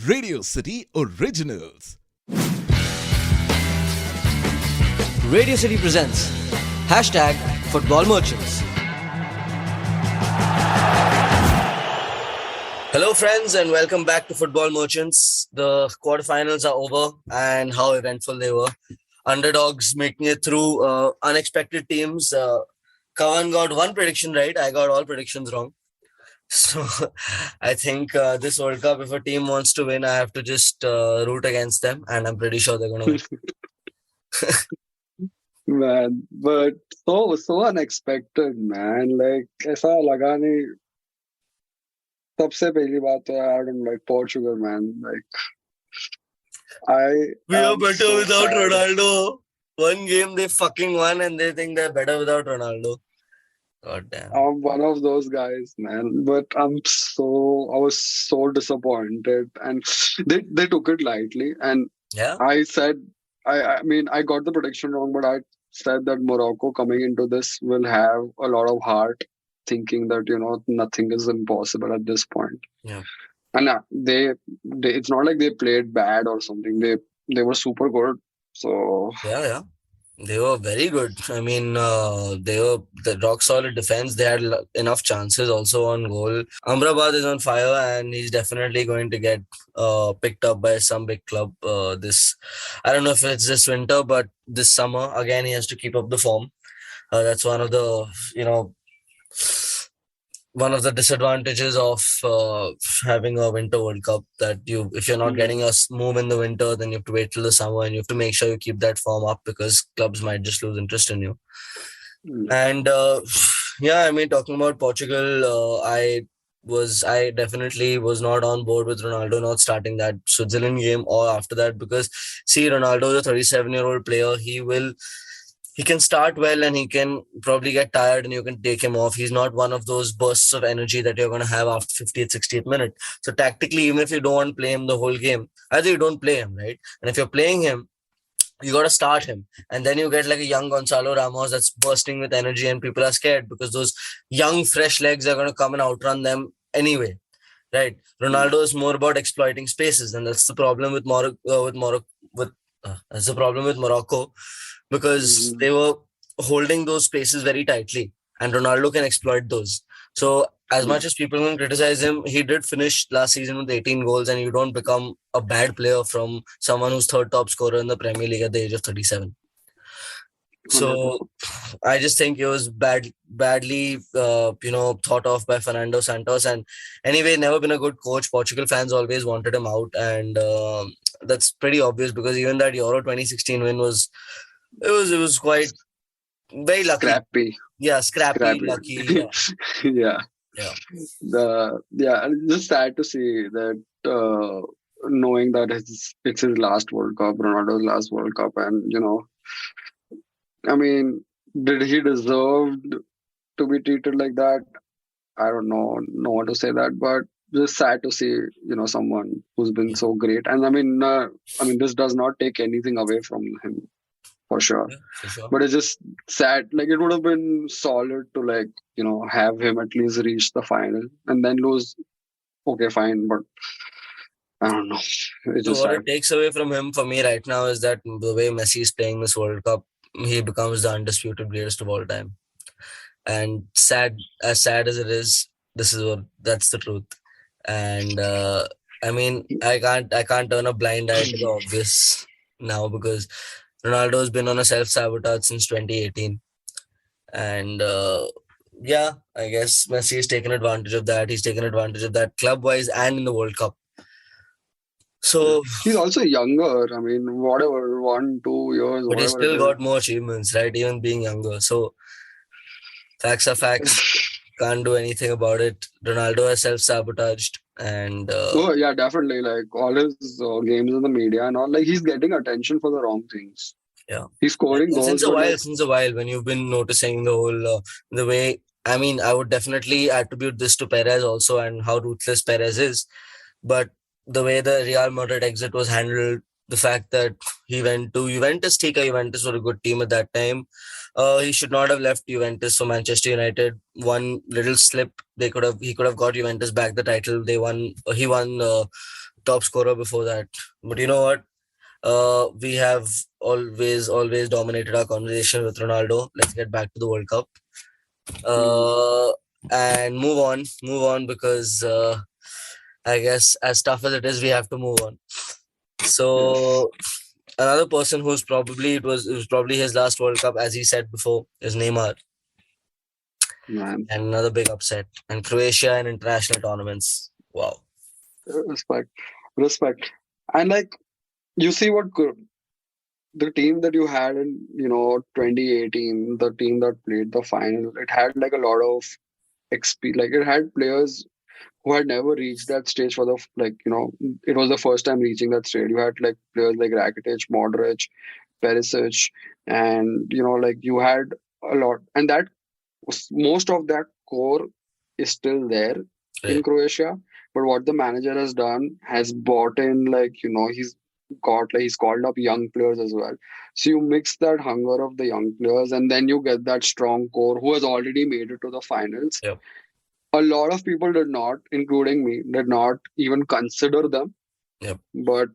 Radio City Originals. Radio City presents hashtag Football Merchants. Hello friends and welcome back to Football Merchants. The quarterfinals are over and how eventful they were. Underdogs making it through, unexpected teams. Kavan got one prediction right. I got all predictions wrong. So I think this World Cup, if a team wants to win, I have to just root against them, and I'm pretty sure they're going to win. Man, but so unexpected, man. Like ऐसा लगा नहीं. सबसे पहली बात तो I don't like Portugal, man. We are better so without sad. Ronaldo. One game they fucking won, and they think they're better without Ronaldo. God damn. I'm one of those guys, man. But I was so disappointed, and they took it lightly. And Yeah. I said, I mean, I got the prediction wrong, but I said that Morocco coming into this will have a lot of heart, thinking that nothing is impossible at this point. Yeah. And they it's not like they played bad or something. They were super good. So Yeah. They were very good. I mean, they were the rock solid defense. They had enough chances also on goal. Amrabat is on fire and he's definitely going to get picked up by some big club I don't know if it's this winter, but this summer. Again, he has to keep up the form. That's one of the, one of the disadvantages of having a winter World Cup, that if you're not getting a move in the winter, then you have to wait till the summer and you have to make sure you keep that form up because clubs might just lose interest in you. And talking about Portugal, I definitely was not on board with Ronaldo not starting that Switzerland game or after that, because see, Ronaldo is a 37-year-old player. He can start well and he can probably get tired and you can take him off. He's not one of those bursts of energy that you're going to have after 50th, 60th minute. So tactically, even if you don't want to play him the whole game, either you don't play him, right? And if you're playing him, you got to start him. And then you get like a young Gonzalo Ramos that's bursting with energy and people are scared because those young, fresh legs are going to come and outrun them anyway, right? Ronaldo is more about exploiting spaces, and that's the problem with Morocco. Because they were holding those spaces very tightly and Ronaldo can exploit those. So as much as people can criticize him, he did finish last season with 18 goals, and you don't become a bad player from someone who's third top scorer in the Premier League at the age of 37. So I just think he was badly thought of by Fernando Santos, and anyway, never been a good coach. Portugal fans always wanted him out, and that's pretty obvious because even that Euro 2016 win was quite very lucky. Scrappy. Yeah, scrappy. Lucky. Yeah. And it's just sad to see that, knowing that it's his last World Cup, Ronaldo's last World Cup, and I mean, did he deserve to be treated like that? I don't know what to say that, but just sad to see someone who's been so great. And I mean, this does not take anything away from him. For sure. But it's just sad. Like, it would have been solid to have him at least reach the final and then lose. Okay, fine, but I don't know. It's just what it takes away from him for me right now is that the way Messi is playing this World Cup, he becomes the undisputed greatest of all time. And as sad as it is, that's the truth. And I can't turn a blind eye to the obvious now because Ronaldo has been on a self-sabotage since 2018. And I guess Messi has taken advantage of that. He's taken advantage of that club-wise and in the World Cup. So he's also younger. I mean, whatever, 1-2 years. But he's still got more achievements, right? Even being younger. So facts are facts. Can't do anything about it. Ronaldo has self-sabotaged. And oh yeah, definitely. Like all his games in the media and all, like he's getting attention for the wrong things. Yeah, he's scoring goals since a while. When you've been noticing the whole the way, I mean, I would definitely attribute this to Perez also and how ruthless Perez is. But the way the Real Madrid exit was handled, the fact that he went to Juventus, Juventus were a good team at that time. He should not have left Juventus for Manchester United. One little slip, he could have got Juventus back the title. He won top scorer before that. But you know what? We have always dominated our conversation with Ronaldo. Let's get back to the World Cup. Mm, And move on because I guess as tough as it is, we have to move on. yes, So another person it was probably his last World Cup, as he said before, is Neymar, man. and another big upset. And Croatia in international tournaments. Wow. Respect, respect. And like you see what the team that you had in 2018, the team that played the final, it had like a lot of XP. Like it had players who had never reached that stage for the it was the first time reaching that stage. You had like players like Rakitic, Modric, Perisic, and like you had a lot, and that most of that core is still there in Right. Croatia. But what the manager has done has bought in, like he's called up young players as well. So you mix that hunger of the young players, and then you get that strong core who has already made it to the finals. Yep. A lot of people did not, including me, did not even consider them, Yep. but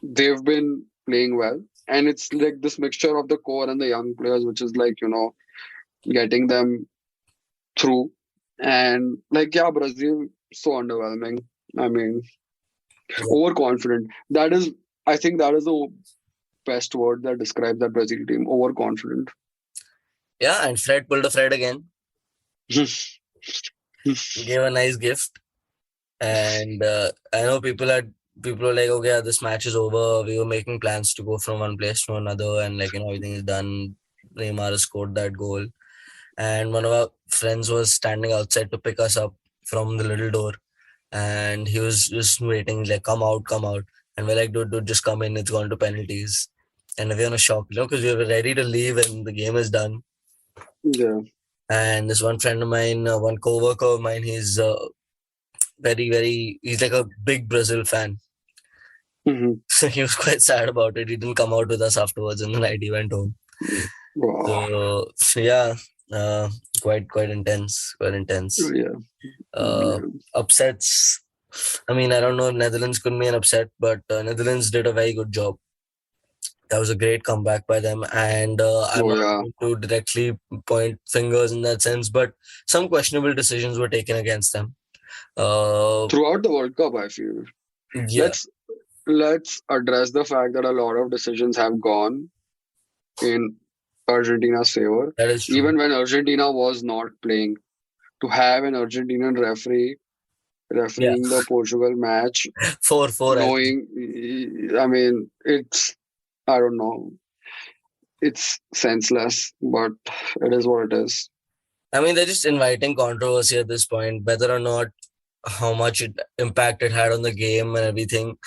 they've been playing well. And it's like this mixture of the core and the young players, which is like, getting them through. And like, yeah, Brazil, so underwhelming. I mean, Yep. overconfident. I think that is the best word that describes that Brazil team. Overconfident. Yeah, and Fred pulled a Fred again. Gave a nice gift. And I know people are like, okay, this match is over. We were making plans to go from one place to another, and like everything is done. Neymar has scored that goal, and one of our friends was standing outside to pick us up from the little door, and he was just waiting, like, come out, come out, and we're like, dude, just come in. It's gone to penalties, and we're in a shock, because we were ready to leave and the game is done. Yeah. And this one friend of mine, one coworker of mine, he's he's like a big Brazil fan. Hmm. So he was quite sad about it. He didn't come out with us afterwards, and the night he went home. Wow. So yeah, uh, quite intense, quite intense. Yeah. Uh, Yeah. Upsets. I mean, I don't know if Netherlands could be an upset, but Netherlands did a very good job. That was a great comeback by them, and I'm Oh not yeah. going to directly point fingers in that sense, but some questionable decisions were taken against them. Uh, Throughout the World Cup, I feel. yeah, Let's let's address the fact that a lot of decisions have gone in Argentina's favor. that is true. Even when Argentina was not playing, to have an Argentinian referee Yeah, refereeing the Portugal match, 4-4. I think. knowing, I mean, I don't know, it's senseless, but it is what it is. I mean, they're just inviting controversy at this point, whether or not how much impact it had on the game and everything.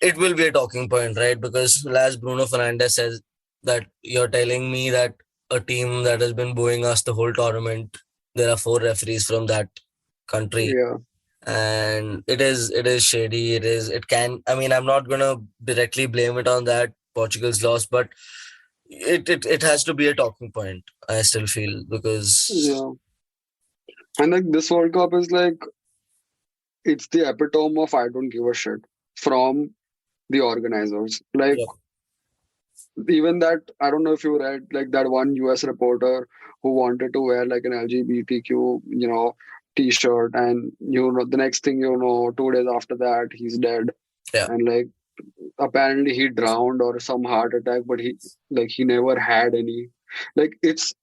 It will be a talking point, right? Because as Bruno Fernandes says, that you're telling me that a team that has been booing us the whole tournament, there are 4 referees from that country, Yeah, and it is shady. It can. I mean, I'm not gonna directly blame it on that Portugal's loss, but it has to be a talking point. I still feel because yeah. And like this World Cup is like, it's the epitome of I don't give a shit from the organizers. Like, yeah, even that, I don't know if you read like that one US reporter who wanted to wear like an LGBTQ, t-shirt, and the next thing 2 days after that he's dead. yeah, And like apparently he drowned or some heart attack, but he never had any. Like it's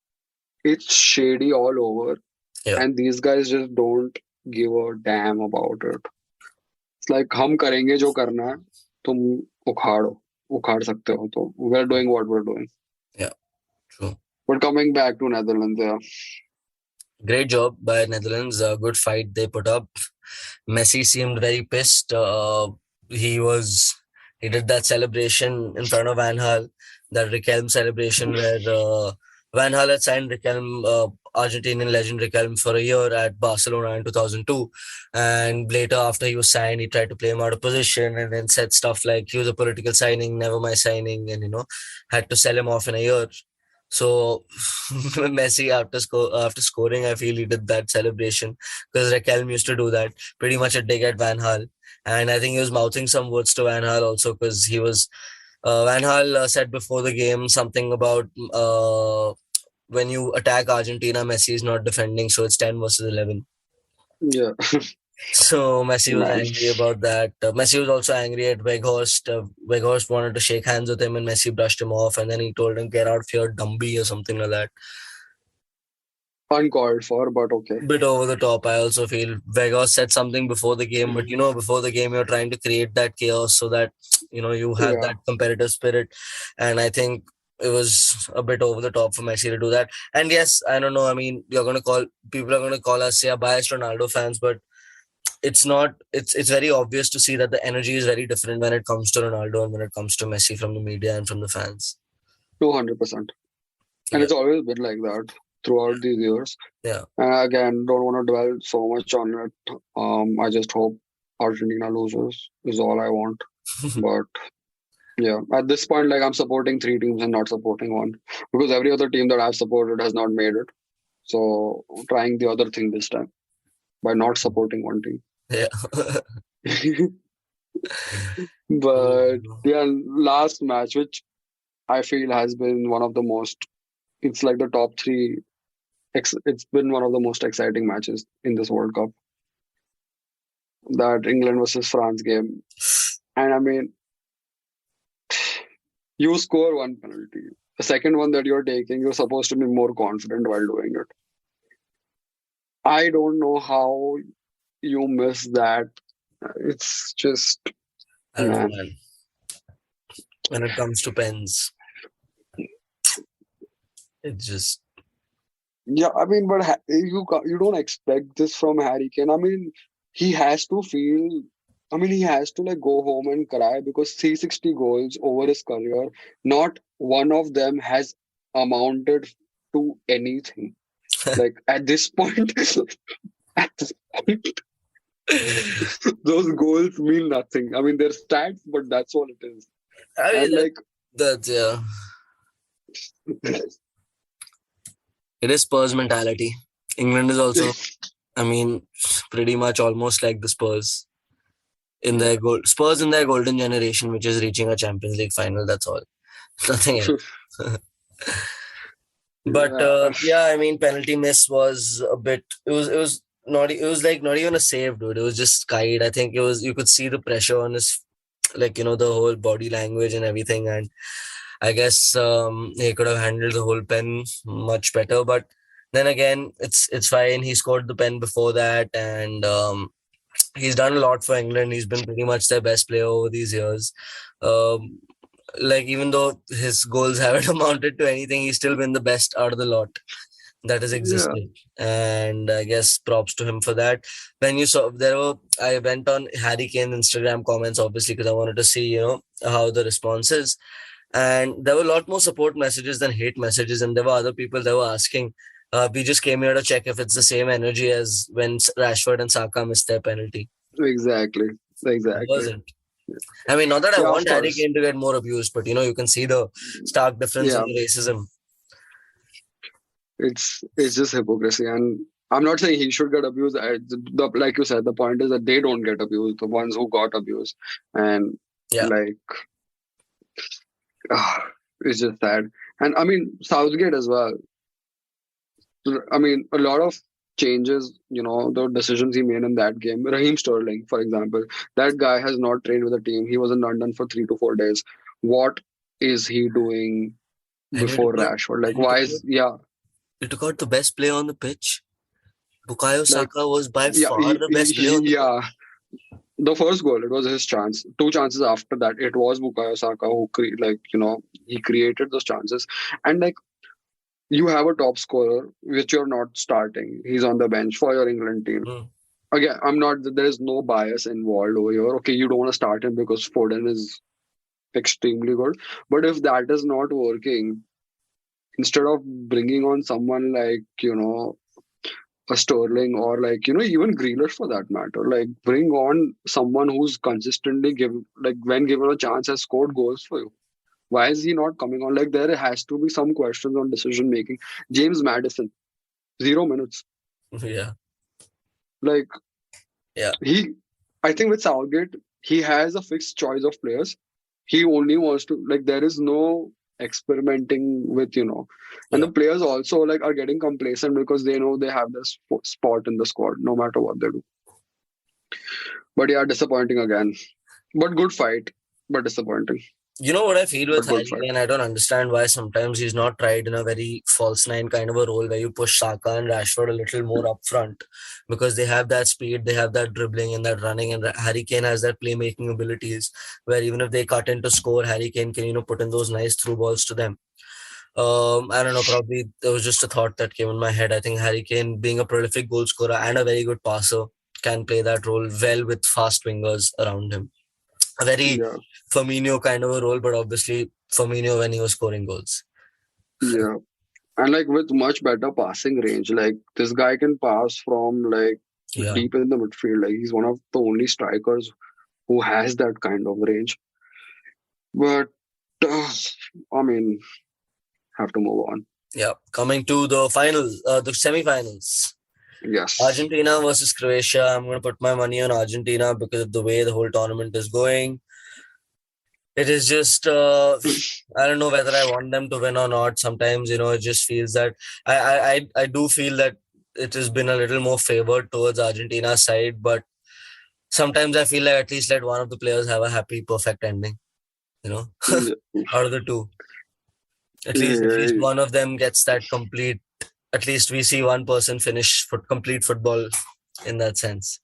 shady all over, yeah. and these guys just don't give a damn about it. It's like हम करेंगे जो करना है, तुम उखाड़ो उखाड़ सकते हो, तो we're doing what we're doing. Yeah, true. But coming back to Netherlands, yeah. Great job by Netherlands. A good fight they put up. Messi seemed very pissed. He did that celebration in front of Van Gaal, that Riquelme celebration where Van Gaal had signed Riquelme, Argentinian legend Riquelme, for a year at Barcelona in 2002. And later, after he was signed, he tried to play him out of position and then said stuff like he was a political signing, never my signing, and had to sell him off in a year. So Messi after scoring, I feel he did that celebration because Raquel used to do that pretty much a dig at Van Gaal, and I think he was mouthing some words to Van Gaal also because he was Van Gaal said before the game something about when you attack Argentina, Messi is not defending, so it's 10 versus 11. Yeah, So Messi was man. angry about that. Messi was also angry at Weghorst. Weghorst wanted to shake hands with him, and Messi brushed him off, and then he told him, "Get out of here, Dumby," or something like that. Uncalled for, but okay. Bit over the top. I also feel Vegas said something before the game, but before the game, you're trying to create that chaos so that you have Yeah, that competitive spirit, and I think it was a bit over the top for Messi to do that. And yes, I don't know. I mean, people are gonna call us, yeah, biased Ronaldo fans, but it's not. It's very obvious to see that the energy is very different when it comes to Ronaldo and when it comes to Messi from the media and from the fans. 200%. And Yeah, it's always been like that throughout these years. yeah. Again, don't want to dwell so much on it. I just hope Argentina loses is all I want. But yeah, at this point, like I'm supporting three teams and not supporting one because every other team that I've supported has not made it. So trying the other thing this time by not supporting one team. Yeah. But yeah, last match, which I feel has been one of the most, it's like the top three. It's been one of the most exciting matches in this World Cup. That England versus France game. And I mean, you score one penalty. The second one that you're taking, you're supposed to be more confident while doing it. I don't know how you miss that. It's just, I don't know, man. man. When it comes to pens, it's just Yeah, I mean, but you don't expect this from Harry Kane. I mean, he has to feel. I mean, he has to like go home and cry because 360 goals over his career, not one of them has amounted to anything. Like at this point, at this point, those goals mean nothing. I mean, they're stats, but that's all it is. I mean And like, that yeah. It is Spurs mentality. England is also, I mean, pretty much almost like the Spurs in their Spurs in their golden generation, which is reaching a Champions League final. That's all. Nothing else. But yeah, yeah, I mean, penalty miss was a bit. It was not. It was like not even a save, dude. It was just kite. I think it was. You could see the pressure on his, like the whole body language and everything. And I guess he could have handled the whole pen much better. But then again, it's fine. He scored the pen before that, and he's done a lot for England. He's been pretty much their best player over these years. Um, like even though his goals haven't amounted to anything, he's still been the best out of the lot that has yeah, existed. And I guess props to him for that. When you saw I went on Harry Kane's Instagram comments, obviously, because I wanted to see, how the response is. And there were a lot more support messages than hate messages. And there were other people that were asking, we just came here to check if it's the same energy as when Rashford and Saka missed their penalty. exactly, It exactly. wasn't. I mean, not that I Yeah, of want Harry course. Kane to get more abused, but you can see the stark difference in Yeah, the racism. it's just hypocrisy, and I'm not saying he should get abused. Like you said, the point is that they don't get abused, the ones who got abused, and Yeah. like it's just sad. And I mean Southgate as well. I mean a lot of changes, the decisions he made in that game. Raheem Sterling, for example, that guy has not trained with the team. He was in London for 3 to 4 days. What is he doing And he before took out, Rashford? Like and he why took is out, yeah, he took out the best player on the pitch. Bukayo like Saka was by yeah, far the best player on the pitch. yeah. The first goal, it was his chance. Two chances after that, it was Bukayo Saka who, he created those chances. And like, you have a top scorer, which you're not starting. He's on the bench for your England team. Hmm. Again, I'm not. There is no bias involved over here. Okay, you don't want to start him because Foden is extremely good. But if that is not working, instead of bringing on someone like a Sterling or like even Grealish for that matter. Like bring on someone who's consistently give like when given a chance has scored goals for you. Why is he not coming on? Like there has to be some questions on decision making. James Madison, 0 minutes. Yeah. Like Yeah. he, I think with Southgate, he has a fixed choice of players. He only wants to like there is no experimenting with and Yeah. the players also like are getting complacent because they know they have this spot in the squad no matter what they do. But yeah, disappointing again. But good fight, but disappointing. You know what I feel with But good Harry fight. Kane? I don't understand why sometimes he's not tried in a very false nine kind of a role where you push Saka and Rashford a little more up front, because they have that speed, they have that dribbling and that running, and Harry Kane has that playmaking abilities where even if they cut into score, Harry Kane can put in those nice through balls to them. I don't know, probably there was just a thought that came in my head. I think Harry Kane, being a prolific goal scorer and a very good passer, can play that role well with fast wingers around him. A very Yeah, Firmino kind of a role, but obviously Firmino when he was scoring goals. yeah. And like with much better passing range, like this guy can pass from like Yeah. deep in the midfield. Like he's one of the only strikers who has that kind of range. But I mean, have to move on. Yeah. Coming to the finals, the semi-finals. Yes. Argentina versus Croatia. I'm going to put my money on Argentina because of the way the whole tournament is going. It is just, I don't know whether I want them to win or not. Sometimes, it just feels that I do feel that it has been a little more favored towards Argentina's side, but sometimes I feel like at least let one of the players have a happy, perfect ending, Yeah. out of the two. At least Yeah. one of them gets that complete. At least we see one person finish complete football in that sense.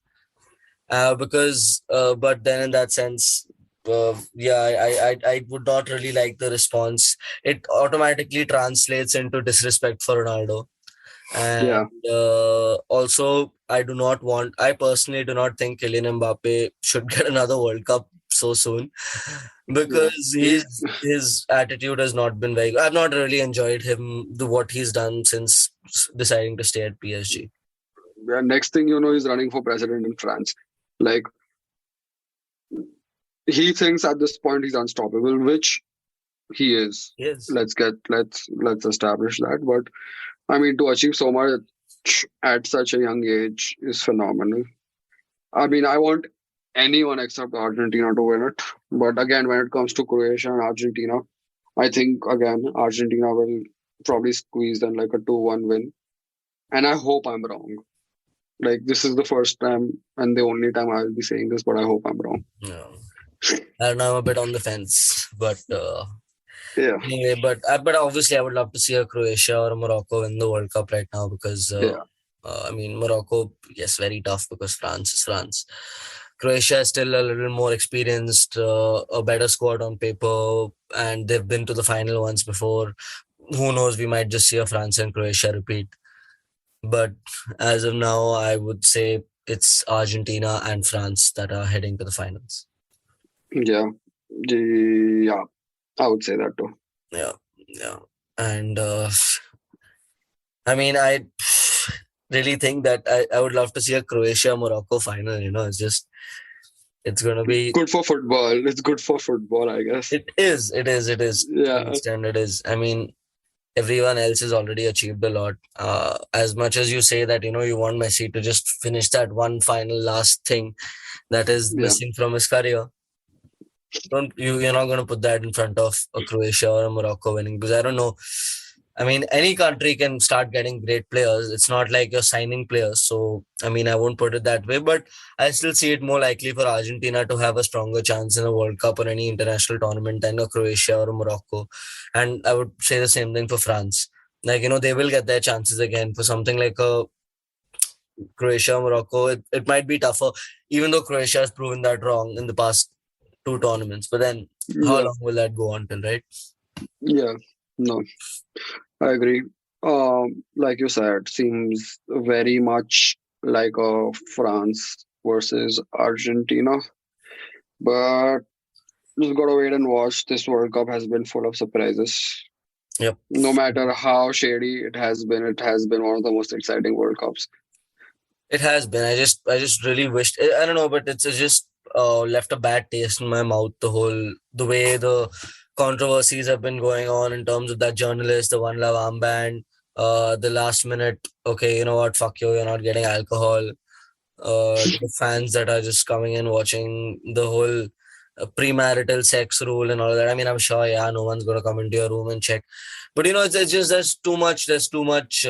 But then in that sense, yeah, I would not really like the response. It automatically translates into disrespect for Ronaldo. Yeah. And also, I personally do not think Kylian Mbappe should get another World Cup so soon, Yeah. because He's his attitude has not been very good. I've not really enjoyed what he's done since deciding to stay at PSG. yeah, next thing you know, he's running for president in France. Like he thinks at this point he's unstoppable, which he is. Yes. Let's establish that. But I mean, to achieve so much at such a young age is phenomenal. I mean, I want anyone except Argentina to win it. But again, when it comes to Croatia and Argentina, I think again Argentina will probably squeeze in like a 2-1 win. And I hope I'm wrong. Like this is the first time and the only time I will be saying this, but I hope I'm wrong. No. I don't know, I'm a bit on the fence, but Yeah, anyway, but obviously I would love to see a Croatia or a Morocco win the World Cup right now, because yeah, I mean, Morocco, yes, very tough because France is France. Croatia is still a little more experienced, a better squad on paper, and they've been to the final once before. Who knows? We might just see a France and Croatia repeat. But as of now, I would say it's Argentina and France that are heading to the finals. yeah, yeah. I would say that too. Yeah, yeah. And I mean, I really think that I would love to see a Croatia-Morocco final. It's going to be. Good for football. It's good for football, I guess. It is. To an Yeah, extent, it is. I mean, everyone else has already achieved a lot. As much as you say that, you want Messi to just finish that one final last thing that is yeah, missing from his career. You're not going to put that in front of a Croatia or a Morocco winning, because I don't know. I mean, any country can start getting great players. It's not like you're signing players. So, I mean, I won't put it that way, but I still see it more likely for Argentina to have a stronger chance in a World Cup or any international tournament than a Croatia or a Morocco. And I would say the same thing for France. Like, they will get their chances again for something like a Croatia, Morocco. It might be tougher, even though Croatia has proven that wrong in the past two tournaments. But then how yeah, long will that go on till, right? yeah. No, I agree. Like you said, seems very much like a France versus Argentina, but just gotta wait and watch. This World Cup has been full of surprises. Yep. No matter how shady it has been one of the most exciting World Cups. It has been. I just really wished. I don't know, but it's just left a bad taste in my mouth. The way the controversies have been going on in terms of that journalist, the One Love armband, the last minute, okay, you know what, fuck you, you're not getting alcohol. To the fans that are just coming in watching the whole premarital sex rule and all that. I mean, I'm sure, yeah, no one's gonna come into your room and check, but it's just there's too much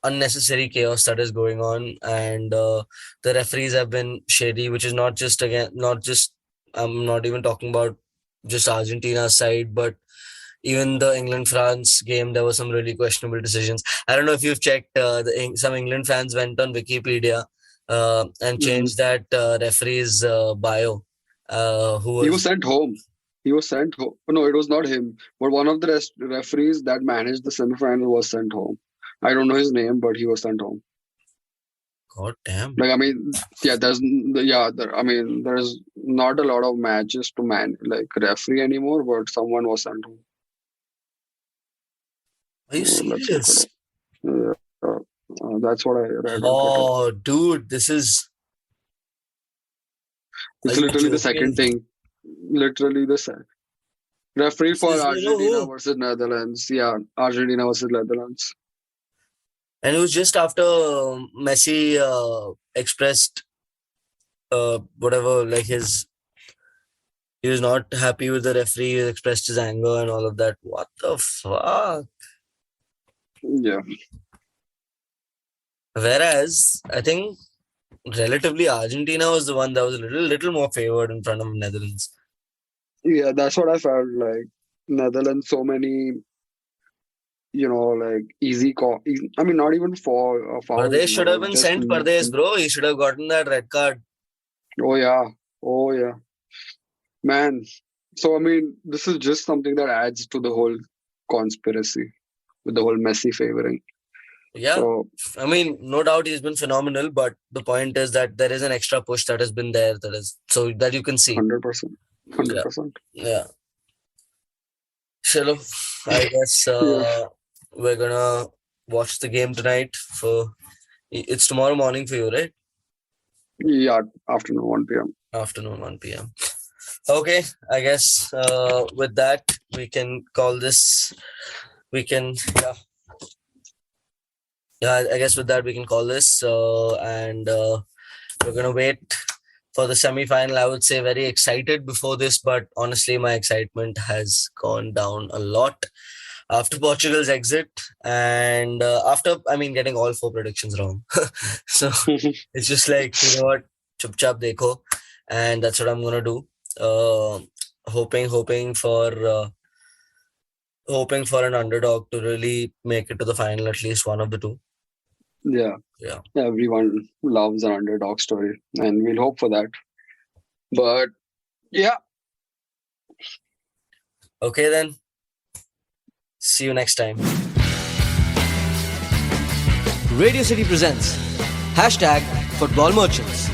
unnecessary chaos that is going on, and the referees have been shady, which is not just I'm not even talking about just Argentina's side, but even the England France game, there were some really questionable decisions. I don't know if you've checked. Some England fans went on Wikipedia and changed that referee's bio. He was sent home. He was sent home. No, it was not him. But one of the referees that managed the semi-final was sent home. I don't know his name, but he was sent home. God damn. Like, I mean, yeah, there's not a lot of matches to referee anymore, but someone was sent home. Are you serious? That's what I read. Oh, dude, this is. It's literally the second thing. Literally the second. Referee for Argentina versus Netherlands. Yeah, Argentina versus Netherlands. And it was just after Messi expressed whatever, like he was not happy with the referee, he expressed his anger and all of that. What the fuck? Yeah. Whereas, I think relatively Argentina was the one that was a little more favored in front of Netherlands. Yeah, that's what I felt like. Netherlands, so many, easy call. I mean, not even fouls. Pardesh should have been sent Pardesh, bro. He should have gotten that red card. Oh, yeah. Man. So, I mean, this is just something that adds to the whole conspiracy with the whole Messi favoring. Yeah. So, I mean, no doubt he's been phenomenal, but the point is that there is an extra push that has been there so that you can see. 100%. 100%. Yeah. Chalo, I guess we're gonna watch the game tonight. It's tomorrow morning for you, right? Yeah, afternoon 1 p.m. Afternoon 1 p.m. Okay, I guess with that we can call this. I guess with that we can call this, and we're gonna wait for the semi-final. I would say very excited before this, but honestly, my excitement has gone down a lot after Portugal's exit and after getting all 4 predictions wrong. So it's just like, you know what, chup chap dekho, and that's what I'm gonna do. Hoping for an underdog to really make it to the final, at least one of the two. Yeah. Everyone loves an underdog story, and we'll hope for that. But yeah. Okay then. See you next time. Radio City presents #FootballMerchants.